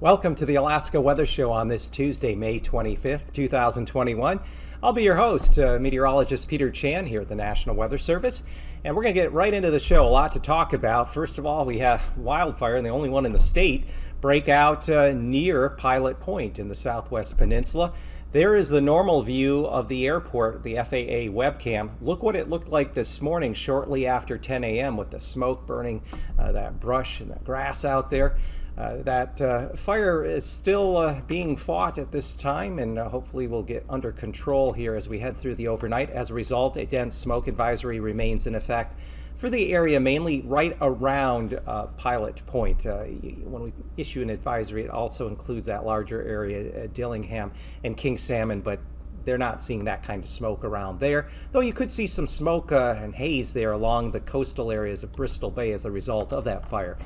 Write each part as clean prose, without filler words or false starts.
Welcome to the Alaska Weather Show on this Tuesday, May 25th, 2021. I'll be your host, meteorologist Peter Chan here at the National Weather Service, and we're going to get right into the show. A lot to talk about. First of all, we have wildfire, and the only one in the state, break out near Pilot Point in the Southwest Peninsula. There is the normal view of the airport, the FAA webcam. Look what it looked like this morning shortly after 10 a.m. with the smoke burning that brush and the grass out there. That fire is still being fought at this time, and hopefully will get under control here as we head through the overnight. As a result, a dense smoke advisory remains in effect for the area, mainly right around Pilot Point. When we issue an advisory, it also includes that larger area, Dillingham and King Salmon, but they're not seeing that kind of smoke around there, though you could see some smoke and haze there along the coastal areas of Bristol Bay as a result of that fire.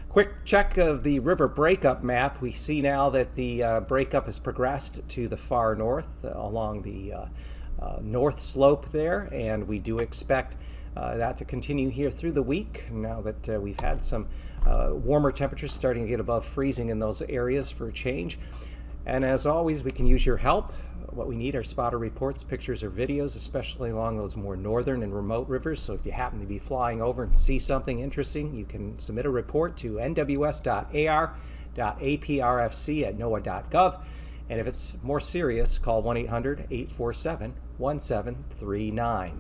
Quick check of the river breakup map. We see now that the breakup has progressed to the far north along the north slope there, and we do expect that to continue here through the week now that we've had some warmer temperatures starting to get above freezing in those areas for a change. And as always, we can use your help. What we need are spotter reports, pictures, or videos, especially along those more northern and remote rivers. So if you happen to be flying over and see something interesting, you can submit a report to nws.ar.aprfc@noaa.gov. And if it's more serious, call 1-800-847-1739.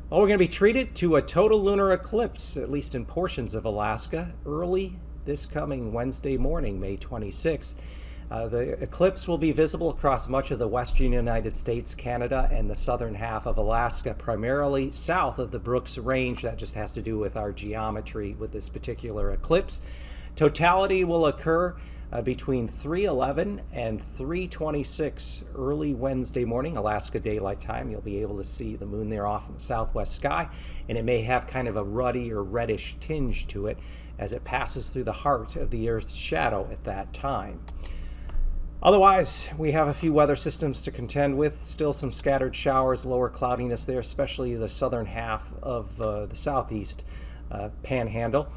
Well, we're going to be treated to a total lunar eclipse, at least in portions of Alaska, early this coming Wednesday morning, May 26th. The eclipse will be visible across much of the western United States, Canada, and the southern half of Alaska, primarily south of the Brooks Range. That just has to do with our geometry with this particular eclipse. Totality will occur between 3:11 and 3:26 early Wednesday morning, Alaska Daylight Time. You'll be able to see the moon there off in the southwest sky, and it may have kind of a ruddy or reddish tinge to it as it passes through the heart of the Earth's shadow at that time. Otherwise, we have a few weather systems to contend with. Still some scattered showers, lower cloudiness there, especially the southern half of the southeast panhandle.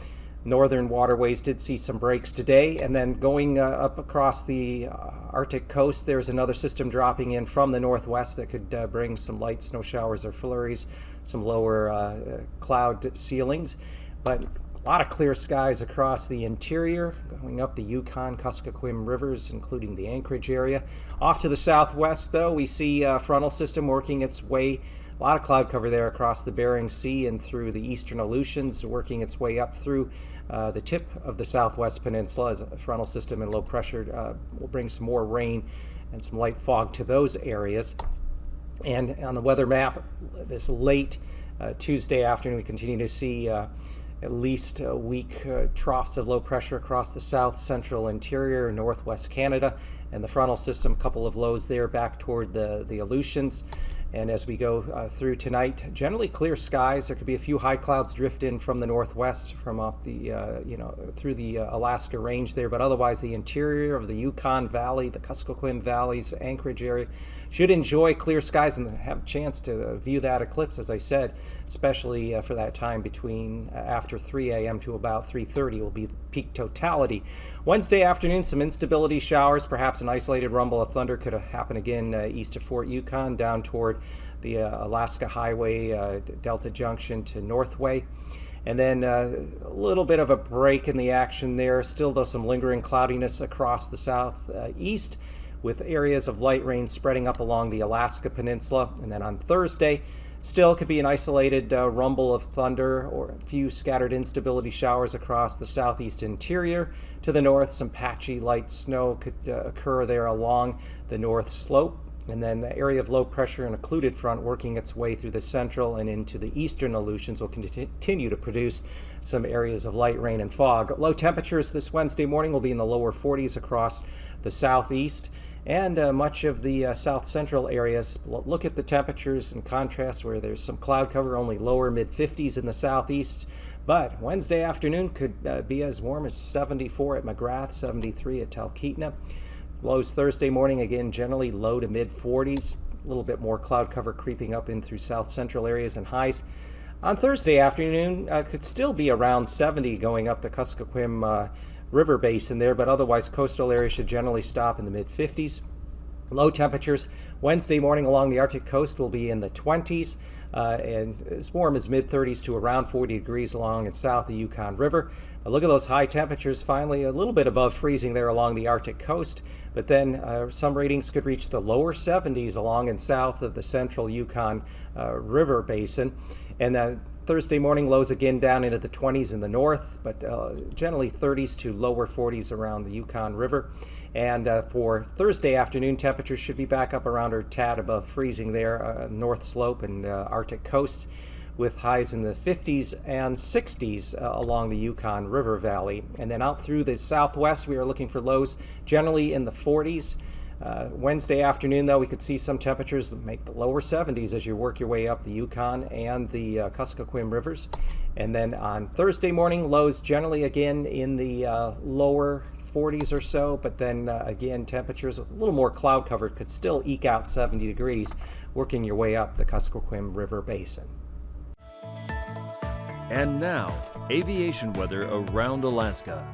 Northern waterways did see some breaks today, and then going up across the Arctic coast, there's another system dropping in from the northwest that could bring some light snow showers or flurries, some lower cloud ceilings. But a lot of clear skies across the interior, going up the Yukon, Kuskokwim rivers, including the Anchorage area. Off to the southwest, though, we see a frontal system working its way. A lot of cloud cover there across the Bering Sea and through the eastern Aleutians, working its way up through the tip of the southwest peninsula as a frontal system and low pressure will bring some more rain and some light fog to those areas. And on the weather map, this late Tuesday afternoon, we continue to see at least weak troughs of low pressure across the south central interior, northwest Canada, and the frontal system, a couple of lows there back toward the Aleutians. And as we go through tonight, generally clear skies. There could be a few high clouds drift in from the northwest, from off the through the Alaska range there, but otherwise the interior of the Yukon Valley, the Kuskokwim Valleys, Anchorage area should enjoy clear skies and have a chance to view that eclipse, as I said, especially for that time between after 3 a.m. to about 3:30 will be the peak totality. Wednesday afternoon, some instability showers, perhaps an isolated rumble of thunder could happen again east of Fort Yukon, down toward the Alaska Highway, Delta Junction to Northway. And then a little bit of a break in the action there. Still, though, some lingering cloudiness across the southeast, with areas of light rain spreading up along the Alaska Peninsula. And then on Thursday, still could be an isolated rumble of thunder or a few scattered instability showers across the southeast interior. To the north, some patchy light snow could occur there along the north slope. And then the area of low pressure and occluded front working its way through the central and into the eastern Aleutians will continue to produce some areas of light rain and fog. Low temperatures this Wednesday morning will be in the lower 40s across the southeast and much of the south central areas. Look at the temperatures in contrast where there's some cloud cover, only lower mid 50s in the southeast. But Wednesday afternoon could be as warm as 74 at McGrath, 73 at Talkeetna. Lows Thursday morning, again, generally low to mid 40s. A little bit more cloud cover creeping up in through south central areas, and highs on Thursday afternoon could still be around 70 going up the Kuskokwim River Basin there, but otherwise coastal areas should generally stop in the mid 50s. Low temperatures Wednesday morning along the Arctic coast will be in the 20s and as warm as mid 30s to around 40 degrees along and south the Yukon River. Look at those high temperatures, finally a little bit above freezing there along the Arctic coast, but then some readings could reach the lower 70s along and south of the central Yukon River Basin. And then Thursday morning lows again down into the 20s in the north, but generally 30s to lower 40s around the Yukon River. And for Thursday afternoon, temperatures should be back up around or tad above freezing there, north slope and Arctic coast, with highs in the 50s and 60s along the Yukon River Valley. And then out through the southwest, we are looking for lows generally in the 40s. Wednesday afternoon, though, we could see some temperatures that make the lower 70s as you work your way up the Yukon and the Kuskokwim rivers. And then on Thursday morning, lows generally again in the lower 40s or so, but then again, temperatures with a little more cloud cover could still eke out 70 degrees working your way up the Kuskokwim River Basin. And now, aviation weather around Alaska.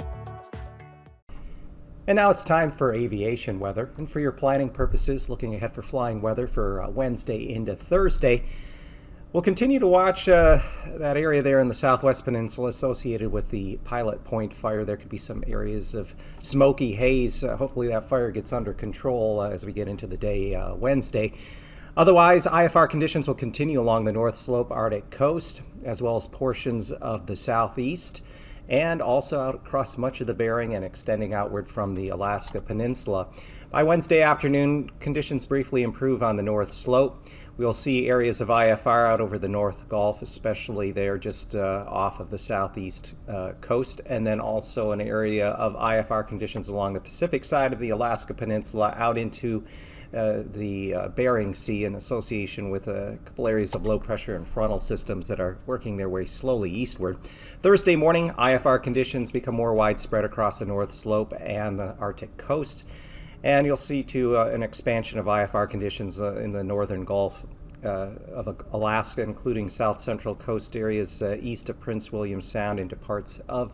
And now it's time for aviation weather. And for your planning purposes, looking ahead for flying weather for Wednesday into Thursday, we'll continue to watch that area there in the Southwest Peninsula associated with the Pilot Point fire. There could be some areas of smoky haze. Hopefully that fire gets under control as we get into the day Wednesday. Otherwise, IFR conditions will continue along the North Slope Arctic coast, as well as portions of the southeast, and also out across much of the Bering and extending outward from the Alaska Peninsula. By Wednesday afternoon, conditions briefly improve on the North Slope. We'll see areas of IFR out over the North Gulf, especially there just off of the southeast coast, and then also an area of IFR conditions along the Pacific side of the Alaska Peninsula out into the Bering Sea in association with a couple areas of low pressure and frontal systems that are working their way slowly eastward. Thursday morning, IFR conditions become more widespread across the North Slope and the Arctic coast. And you'll see, too, an expansion of IFR conditions in the northern Gulf of Alaska, including south central coast areas east of Prince William Sound into parts of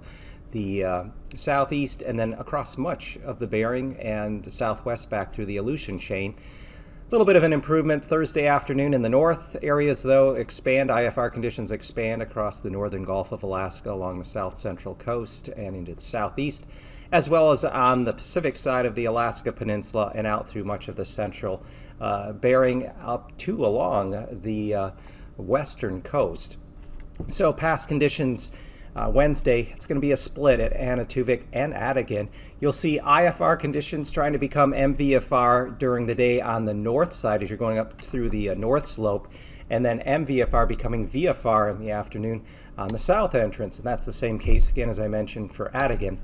the southeast, and then across much of the Bering and southwest back through the Aleutian chain. A little bit of an improvement Thursday afternoon in the north areas, though, expand. IFR conditions expand across the northern Gulf of Alaska along the south central coast and into the southeast, as well as on the Pacific side of the Alaska Peninsula and out through much of the central Bering up to along the western coast. So past conditions Wednesday, it's going to be a split at Anaktuvik and Adigan. You'll see IFR conditions trying to become MVFR during the day on the north side as you're going up through the north slope, and then MVFR becoming VFR in the afternoon on the south entrance. And that's the same case again, as I mentioned, for Adigan.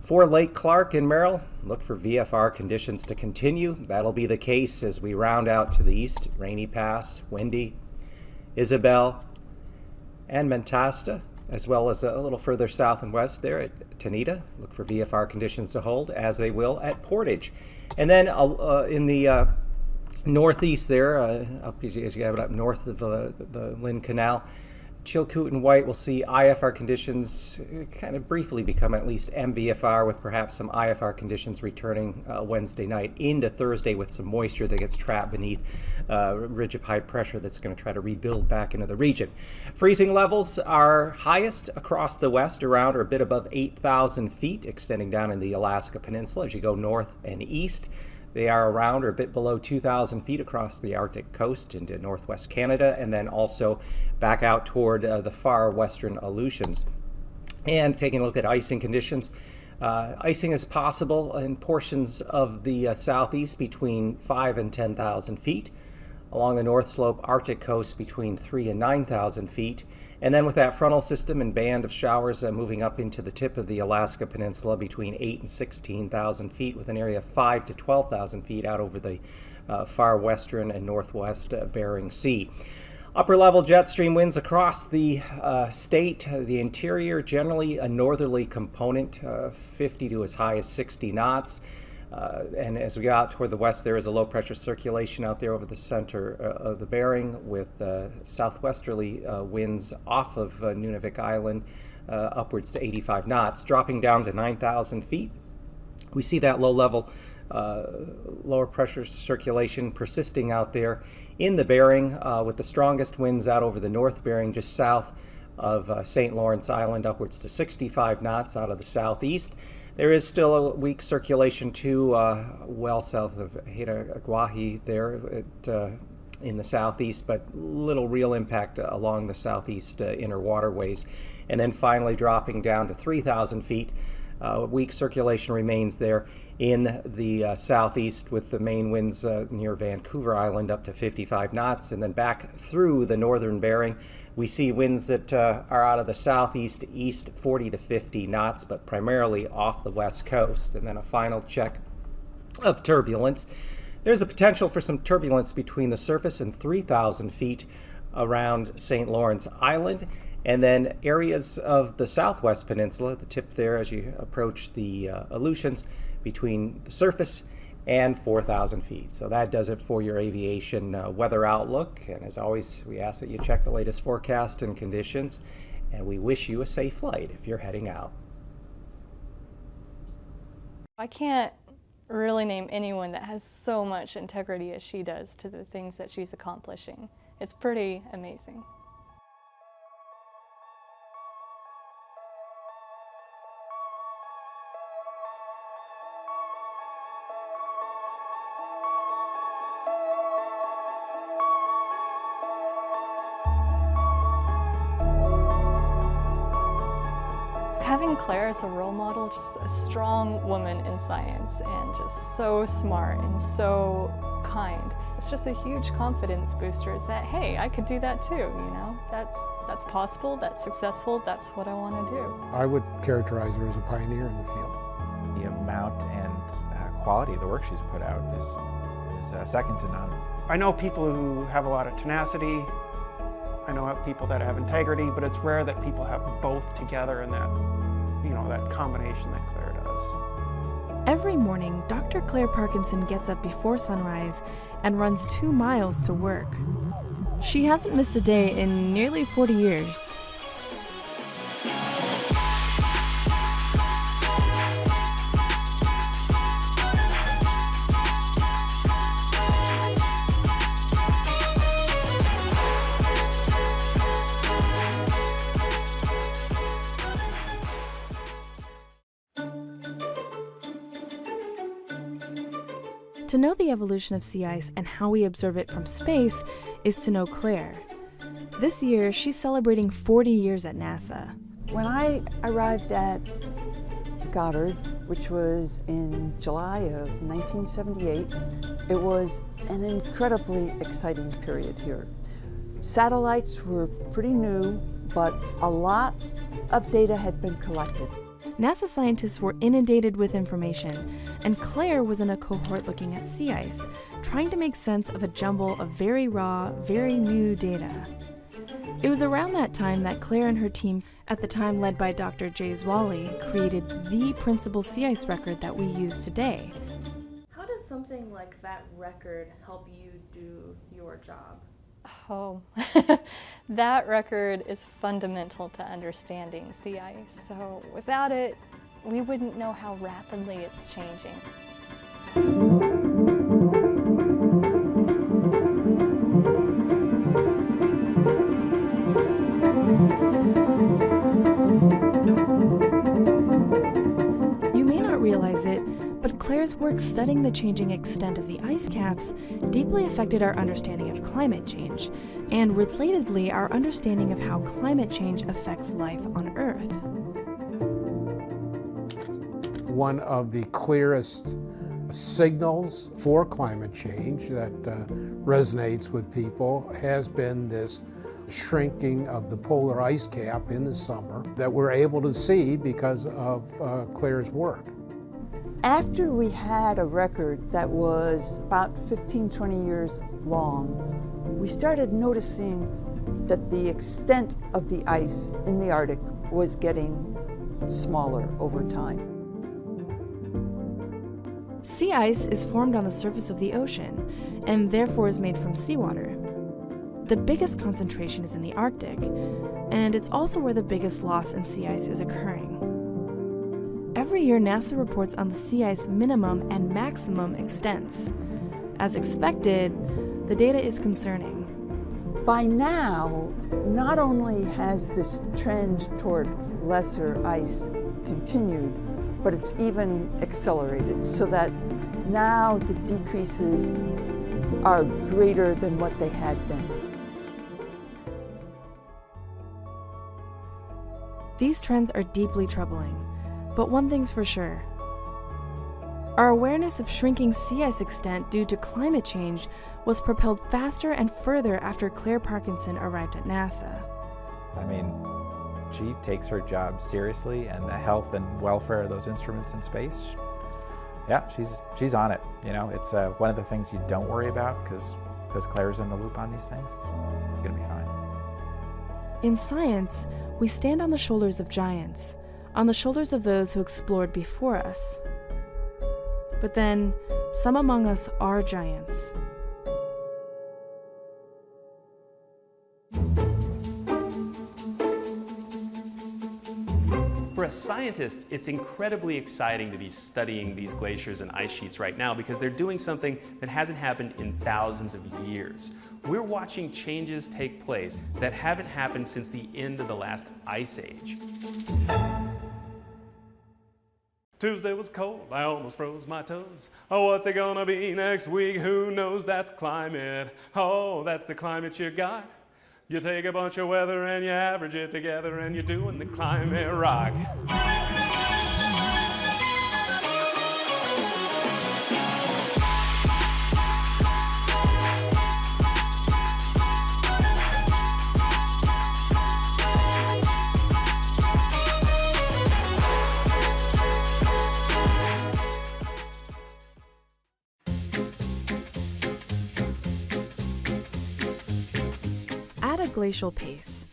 For Lake Clark and Merrill, look for VFR conditions to continue. That'll be the case as we round out to the east, Rainy Pass, Windy, Isabel, and Mentasta, as well as a little further south and west there at Tanita. Look for VFR conditions to hold, as they will at Portage. And then in the northeast there, up as you have it up north of the Lynn Canal, Chilkoot and White will see IFR conditions kind of briefly become at least MVFR, with perhaps some IFR conditions returning Wednesday night into Thursday with some moisture that gets trapped beneath a ridge of high pressure that's going to try to rebuild back into the region. Freezing levels are highest across the west, around or a bit above 8,000 feet, extending down in the Alaska Peninsula as you go north and east. They are around or a bit below 2,000 feet across the Arctic coast into northwest Canada, and then also back out toward the far western Aleutians. And taking a look at icing conditions, Icing is possible in portions of the southeast between 5 and 10,000 feet, along the north slope Arctic coast between 3 and 9,000 feet, and then with that frontal system and band of showers moving up into the tip of the Alaska Peninsula between 8 and 16,000 feet, with an area of 5 to 12,000 feet out over the far western and northwest Bering Sea. Upper level jet stream winds across the state, the interior, generally a northerly component, 50 to as high as 60 knots. And as we get out toward the west, there is a low pressure circulation out there over the center of the Bering, with southwesterly winds off of Nunavik Island upwards to 85 knots, dropping down to 9,000 feet. We see that low level lower pressure circulation persisting out there in the Bering, with the strongest winds out over the North Bering just south of St. Lawrence Island, upwards to 65 knots out of the southeast. There is still a weak circulation too, well south of Haida there in the southeast, but little real impact along the southeast inner waterways. And then finally dropping down to 3,000 feet. Weak circulation remains there in the southeast, with the main winds near Vancouver Island up to 55 knots. And then back through the northern Bering, we see winds that are out of the southeast to east, 40 to 50 knots, but primarily off the west coast. And then a final check of turbulence. There's a potential for some turbulence between the surface and 3,000 feet around St. Lawrence Island. And then areas of the southwest peninsula, the tip there as you approach the Aleutians, between the surface and 4,000 feet. So that does it for your aviation weather outlook. And as always, we ask that you check the latest forecast and conditions. And we wish you a safe flight if you're heading out. I can't really name anyone that has so much integrity as she does to the things that she's accomplishing. It's pretty amazing. Having Claire as a role model, just a strong woman in science and just so smart and so kind. It's just a huge confidence booster. Is that, hey, I could do that too, you know? That's possible, that's successful, that's what I want to do. I would characterize her as a pioneer in the field. The amount and quality of the work she's put out is second to none. I know people who have a lot of tenacity. I know people that have integrity, but it's rare that people have both together in that, that combination that Claire does. Every morning, Dr. Claire Parkinson gets up before sunrise and runs 2 miles to work. She hasn't missed a day in nearly 40 years. To know the evolution of sea ice and how we observe it from space is to know Claire. This year, she's celebrating 40 years at NASA. When I arrived at Goddard, which was in July of 1978, it was an incredibly exciting period here. Satellites were pretty new, but a lot of data had been collected. NASA scientists were inundated with information, and Claire was in a cohort looking at sea ice, trying to make sense of a jumble of very raw, very new data. It was around that time that Claire and her team, at the time led by Dr. Jays Wally, created the principal sea ice record that we use today. How does something like that record help you do your job? Oh, that record is fundamental to understanding sea ice. So without it, we wouldn't know how rapidly it's changing. You may not realize it, but Claire's work studying the changing extent of the ice caps deeply affected our understanding of climate change, and relatedly, our understanding of how climate change affects life on Earth. One of the clearest signals for climate change that resonates with people has been this shrinking of the polar ice cap in the summer that we're able to see because of Claire's work. After we had a record that was about 15, 20 years long, we started noticing that the extent of the ice in the Arctic was getting smaller over time. Sea ice is formed on the surface of the ocean and therefore is made from seawater. The biggest concentration is in the Arctic, and it's also where the biggest loss in sea ice is occurring. Every year, NASA reports on the sea ice minimum and maximum extents. As expected, the data is concerning. By now, not only has this trend toward lesser ice continued, but it's even accelerated, so that now the decreases are greater than what they had been. These trends are deeply troubling, but one thing's for sure. Our awareness of shrinking sea ice extent due to climate change was propelled faster and further after Claire Parkinson arrived at NASA. I mean, she takes her job seriously, and the health and welfare of those instruments in space, yeah, she's on it. You know, it's one of the things you don't worry about because Claire's in the loop on these things. It's going to be fine. In science, we stand on the shoulders of giants, on the shoulders of those who explored before us. But then, some among us are giants. For a scientist, it's incredibly exciting to be studying these glaciers and ice sheets right now because they're doing something that hasn't happened in thousands of years. We're watching changes take place that haven't happened since the end of the last ice age. Tuesday was cold, I almost froze my toes. Oh, what's it gonna be next week? Who knows? That's climate. Oh, that's the climate you got. You take a bunch of weather and you average it together and you're doing the climate rock. At a glacial pace,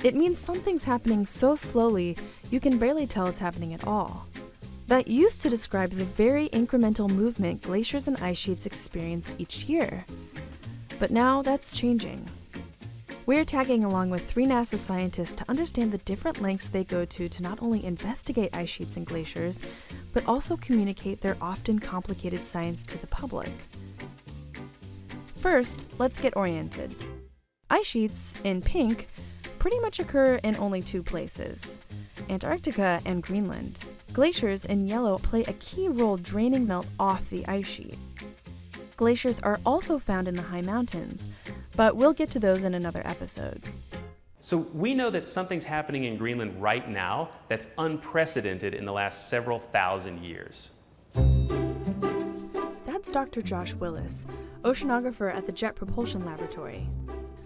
it means something's happening so slowly you can barely tell it's happening at all. That used to describe the very incremental movement glaciers and ice sheets experienced each year. But now that's changing. We're tagging along with 3 NASA scientists to understand the different lengths they go to not only investigate ice sheets and glaciers, but also communicate their often complicated science to the public. First, let's get oriented. Ice sheets, in pink, pretty much occur in only 2 places, Antarctica and Greenland. Glaciers, in yellow, play a key role draining melt off the ice sheet. Glaciers are also found in the high mountains, but we'll get to those in another episode. So we know that something's happening in Greenland right now that's unprecedented in the last several thousand years. That's Dr. Josh Willis, oceanographer at the Jet Propulsion Laboratory.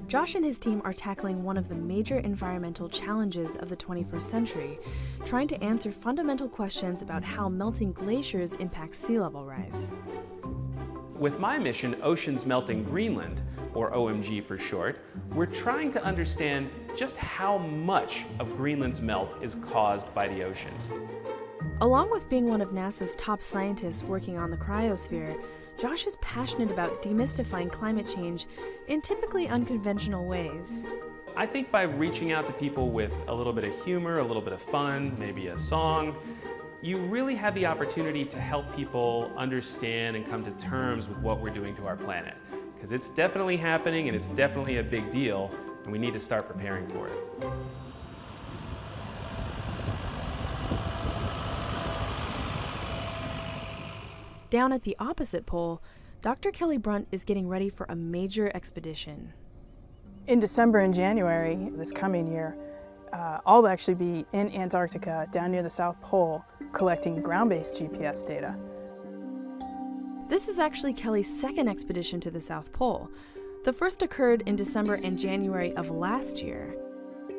Josh and his team are tackling one of the major environmental challenges of the 21st century, trying to answer fundamental questions about how melting glaciers impact sea level rise. With my mission, Oceans Melting Greenland, or OMG for short, we're trying to understand just how much of Greenland's melt is caused by the oceans. Along with being one of NASA's top scientists working on the cryosphere, Josh is passionate about demystifying climate change in typically unconventional ways. I think by reaching out to people with a little bit of humor, a little bit of fun, maybe a song, you really have the opportunity to help people understand and come to terms with what we're doing to our planet. Because it's definitely happening and it's definitely a big deal, and we need to start preparing for it. Down at the opposite pole, Dr. Kelly Brunt is getting ready for a major expedition. In December and January this coming year, I'll actually be in Antarctica, down near the South Pole, collecting ground-based GPS data. This is actually Kelly's second expedition to the South Pole. The first occurred in December and January of last year.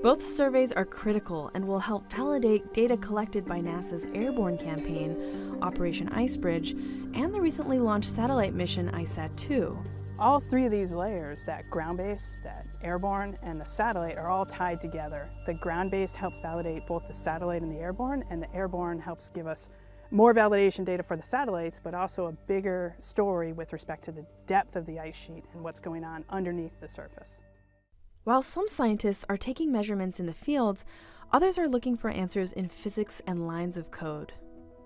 Both surveys are critical and will help validate data collected by NASA's airborne campaign, Operation Icebridge, and the recently launched satellite mission ISAT-2. All three of these layers, that ground-based, that airborne, and the satellite, are all tied together. The ground-based helps validate both the satellite and the airborne helps give us more validation data for the satellites, but also a bigger story with respect to the depth of the ice sheet and what's going on underneath the surface. While some scientists are taking measurements in the field, others are looking for answers in physics and lines of code.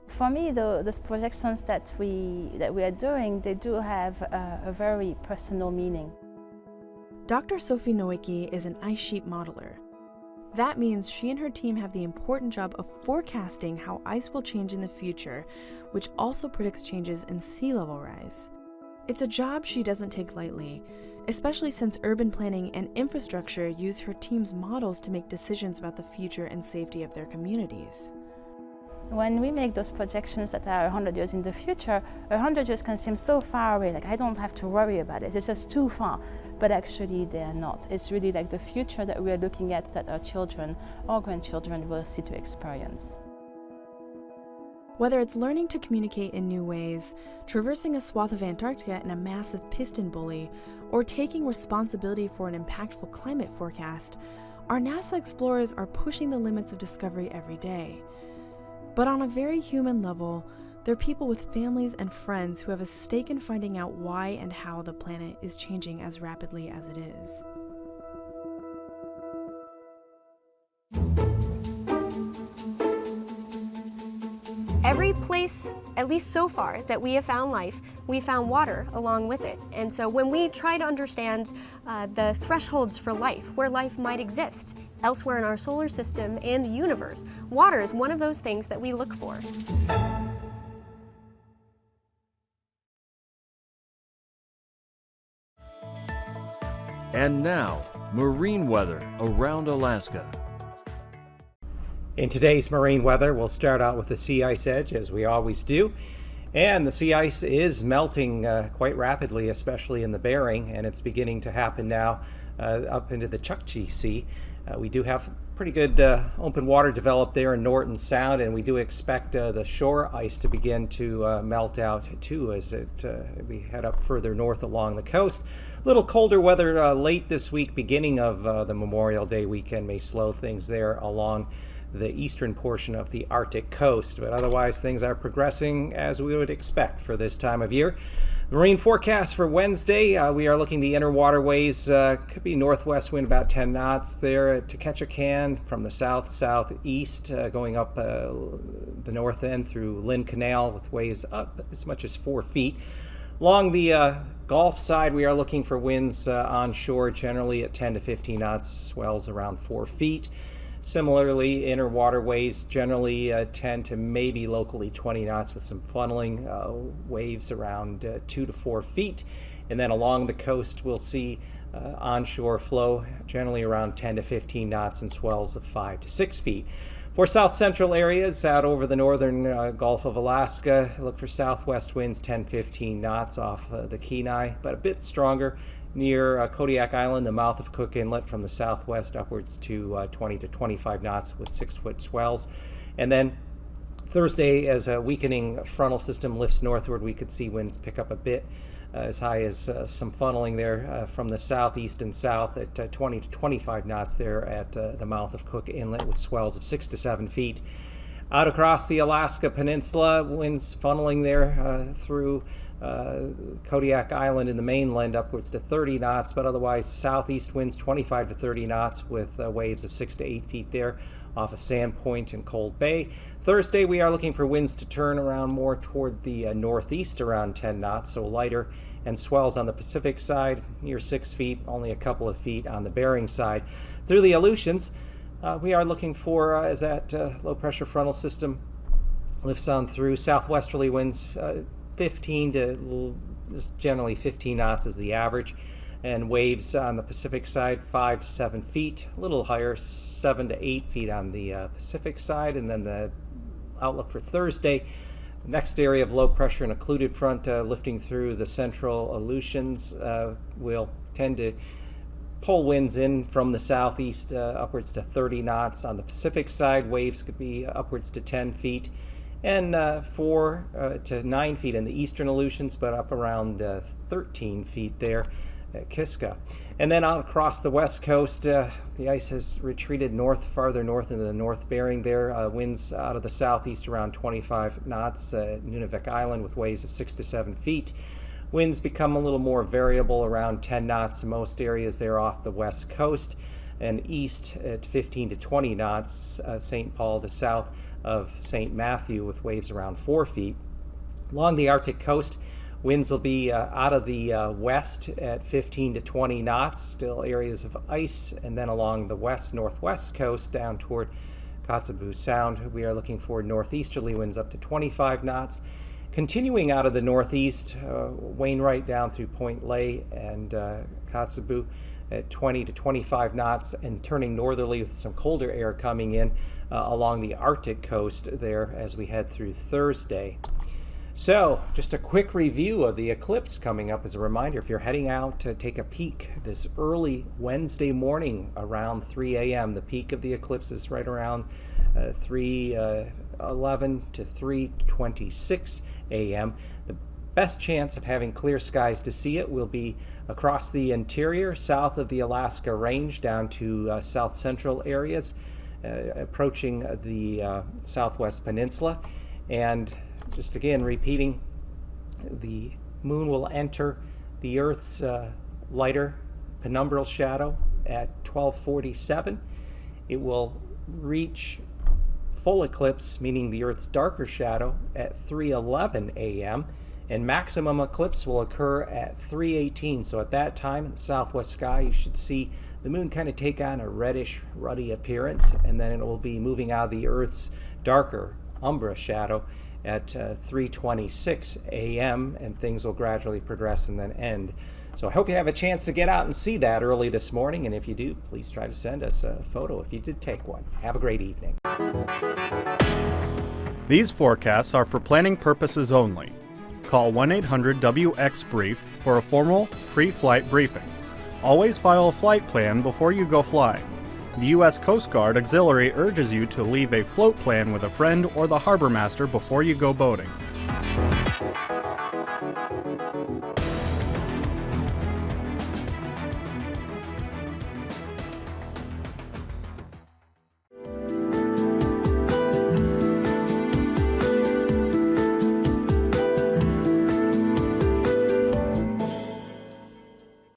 For me, those projections that we are doing, they do have a very personal meaning. Dr. Sophie Nowicki is an ice sheet modeler. That means she and her team have the important job of forecasting how ice will change in the future, which also predicts changes in sea level rise. It's a job she doesn't take lightly, especially since urban planning and infrastructure use her team's models to make decisions about the future and safety of their communities. When we make those projections that are 100 years in the future, 100 years can seem so far away, like I don't have to worry about it, it's just too far. But actually they are not. It's really like the future that we are looking at that our children or grandchildren will see to experience. Whether it's learning to communicate in new ways, traversing a swath of Antarctica in a massive piston bully, or taking responsibility for an impactful climate forecast, our NASA explorers are pushing the limits of discovery every day. But on a very human level, they're people with families and friends who have a stake in finding out why and how the planet is changing as rapidly as it is. Every place, at least so far, that we have found life, we found water along with it. And so when we try to understand the thresholds for life, where life might exist elsewhere in our solar system and the universe, water is one of those things that we look for. And now, marine weather around Alaska. In today's marine weather, we'll start out with the sea ice edge, as we always do. And the sea ice is melting quite rapidly, especially in the Bering, and it's beginning to happen now up into the Chukchi Sea. We do have pretty good open water developed there in Norton Sound, and we do expect the shore ice to begin to melt out too as we head up further north along the coast. A little colder weather late this week, beginning of the Memorial Day weekend, may slow things there along the eastern portion of the Arctic coast, but otherwise things are progressing as we would expect for this time of year. Marine forecast for Wednesday, we are looking the inner waterways, could be northwest wind about 10 knots there to Ketchikan from the south-southeast, going up the north end through Lynn Canal with waves up as much as 4 feet. Along the Gulf side, we are looking for winds onshore generally at 10 to 15 knots, swells around 4 feet. Similarly, inner waterways generally 10 to maybe locally 20 knots with some funneling, waves around 2 to 4 feet. And then along the coast, we'll see onshore flow generally around 10 to 15 knots and swells of 5 to 6 feet. For south central areas out over the northern Gulf of Alaska, look for southwest winds 10-15 knots off the Kenai, but a bit stronger near Kodiak Island, the mouth of Cook Inlet from the southwest upwards to 20 to 25 knots with 6-foot swells. And then Thursday, as a weakening frontal system lifts northward, we could see winds pick up a bit as high as some funneling there from the southeast and south at 20 to 25 knots there at the mouth of Cook Inlet with swells of 6 to 7 feet. Out across the Alaska Peninsula, winds funneling there through Kodiak Island in the mainland upwards to 30 knots, but otherwise southeast winds 25 to 30 knots with waves of 6 to 8 feet there off of Sandpoint and Cold Bay. Thursday, we are looking for winds to turn around more toward the northeast around 10 knots, so lighter, and swells on the Pacific side near 6 feet, only a couple of feet on the Bering side. Through the Aleutians, we are looking for, as that low pressure frontal system lifts on through, southwesterly winds 15 to generally 15 knots is the average. And waves on the Pacific side 5 to 7 feet, a little higher, 7 to 8 feet on the Pacific side. And then the outlook for Thursday, the next area of low pressure and occluded front lifting through the central Aleutians will tend to pull winds in from the southeast upwards to 30 knots. On the Pacific side, waves could be upwards to 10 feet and 4 to 9 feet in the eastern Aleutians, but up around 13 feet there at Kiska. And then out across the west coast, the ice has retreated farther north into the North Bering there. Winds out of the southeast around 25 knots at Nunavik Island with waves of 6 to 7 feet. Winds become a little more variable, around 10 knots in most areas there off the west coast, and east at 15 to 20 knots, St. Paul to south of St. Matthew with waves around 4 feet. Along the Arctic coast, winds will be out of the west at 15 to 20 knots, still areas of ice, and then along the west-northwest coast down toward Kotzebue Sound, we are looking for northeasterly winds up to 25 knots. Continuing out of the northeast, Wainwright down through Point Lay and Kotzebue at 20 to 25 knots, and turning northerly with some colder air coming in along the Arctic coast there as we head through Thursday. So, just a quick review of the eclipse coming up. As a reminder, if you're heading out to take a peek this early Wednesday morning around 3 a.m., the peak of the eclipse is right around 3:11 to 3:26 a.m. The best chance of having clear skies to see it will be across the interior, south of the Alaska Range, down to south central areas, approaching the southwest peninsula. And just again repeating, the moon will enter the Earth's lighter penumbral shadow at 12:47. It will reach full eclipse, meaning the Earth's darker shadow, at 3:11 a.m. and maximum eclipse will occur at 3:18. So at that time in the southwest sky, you should see the moon kind of take on a reddish, ruddy appearance, and then it will be moving out of the Earth's darker umbra shadow at 3:26 a.m. and things will gradually progress and then end. So I hope you have a chance to get out and see that early this morning, and if you do, please try to send us a photo if you did take one. Have a great evening. These forecasts are for planning purposes only. Call 1-800-WX-BRIEF for a formal pre-flight briefing. Always file a flight plan before you go flying. The U.S. Coast Guard Auxiliary urges you to leave a float plan with a friend or the harbor master before you go boating.